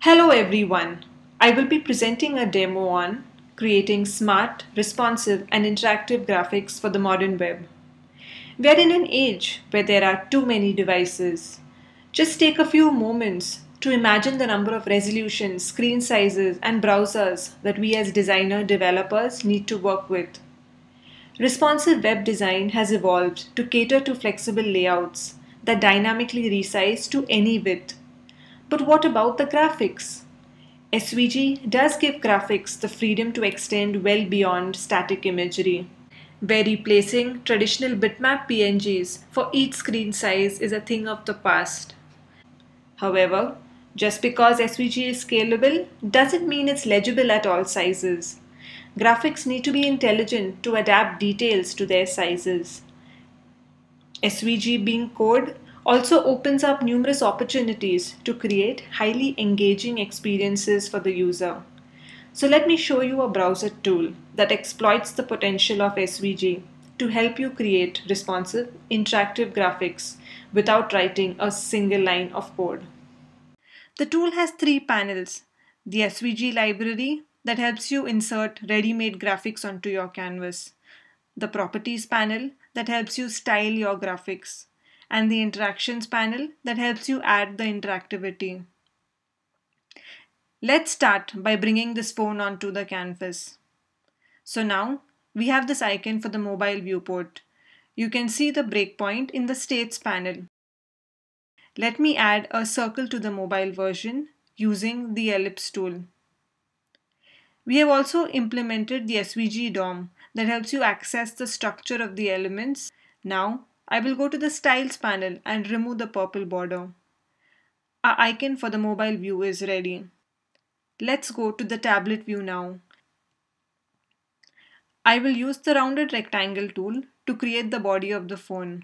Hello everyone. I will be presenting a demo on creating smart, responsive, and interactive graphics for the modern web. We are in an age where there are too many devices. Just take a few moments to imagine the number of resolutions, screen sizes, and browsers that we as designer developers need to work with. Responsive web design has evolved to cater to flexible layouts that dynamically resize to any width. But what about the graphics? SVG does give graphics the freedom to extend well beyond static imagery, where replacing traditional bitmap PNGs for each screen size is a thing of the past. However, just because SVG is scalable doesn't mean it's legible at all sizes. Graphics need to be intelligent to adapt details to their sizes. SVG being code also opens up numerous opportunities to create highly engaging experiences for the user. So let me show you a browser tool that exploits the potential of SVG to help you create responsive, interactive graphics without writing a single line of code. The tool has three panels: the SVG library that helps you insert ready-made graphics onto your canvas, the properties panel that helps you style your graphics, and the interactions panel that helps you add the interactivity. Let's start by bringing this phone onto the canvas. So now we have this icon for the mobile viewport. You can see the breakpoint in the states panel. Let me add a circle to the mobile version using the ellipse tool. We have also implemented the SVG DOM that helps you access the structure of the elements. Now I will go to the styles panel and remove the purple border. Our icon for the mobile view is ready. Let's go to the tablet view now. I will use the rounded rectangle tool to create the body of the phone.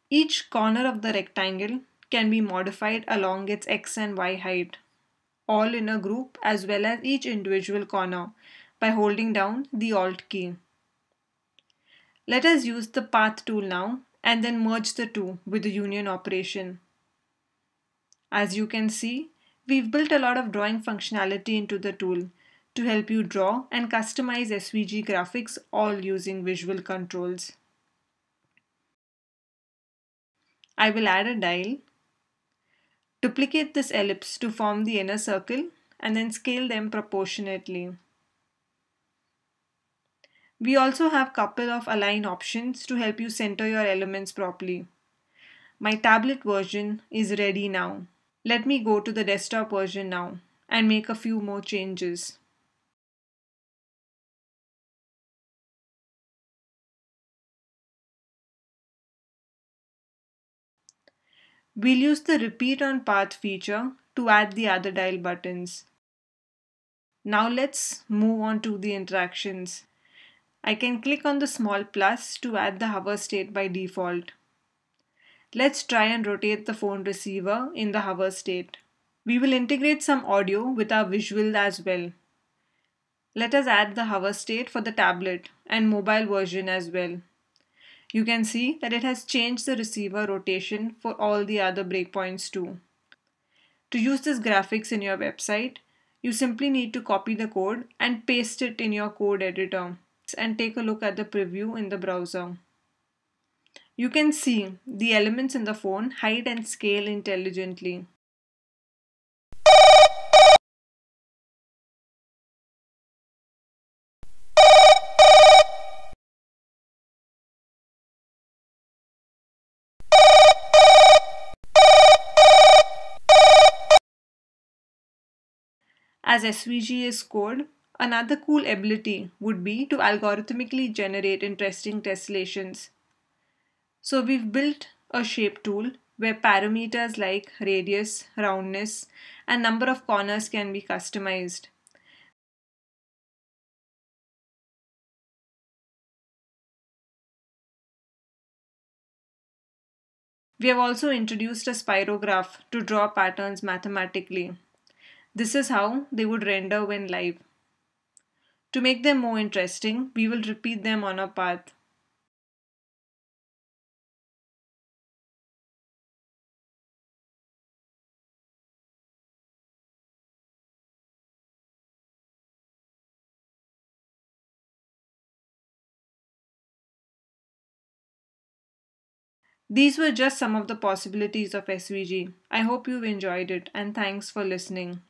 Each corner of the rectangle can be modified along its X and Y height, all in a group as well as each individual corner by holding down the Alt key. Let us use the path tool now and then merge the two with the union operation. As you can see, we've built a lot of drawing functionality into the tool to help you draw and customize SVG graphics all using visual controls. I will add a dial, duplicate this ellipse to form the inner circle, and then scale them proportionately. We also have a couple of align options to help you center your elements properly. My tablet version is ready now. Let me go to the desktop version now and make a few more changes. We'll use the repeat on path feature to add the other dial buttons. Now let's move on to the interactions. I can click on the small plus to add the hover state by default. Let's try and rotate the phone receiver in the hover state. We will integrate some audio with our visual as well. Let us add the hover state for the tablet and mobile version as well. You can see that it has changed the receiver rotation for all the other breakpoints too. To use this graphics in your website, you simply need to copy the code and paste it in your code editor and take a look at the preview in the browser. You can see the elements in the phone hide and scale intelligently. As SVG is code, another cool ability would be to algorithmically generate interesting tessellations. So we've built a shape tool where parameters like radius, roundness, and number of corners can be customized. We have also introduced a spirograph to draw patterns mathematically. This is how they would render when live. To make them more interesting, we will repeat them on a path. These were just some of the possibilities of SVG. I hope you've enjoyed it and thanks for listening.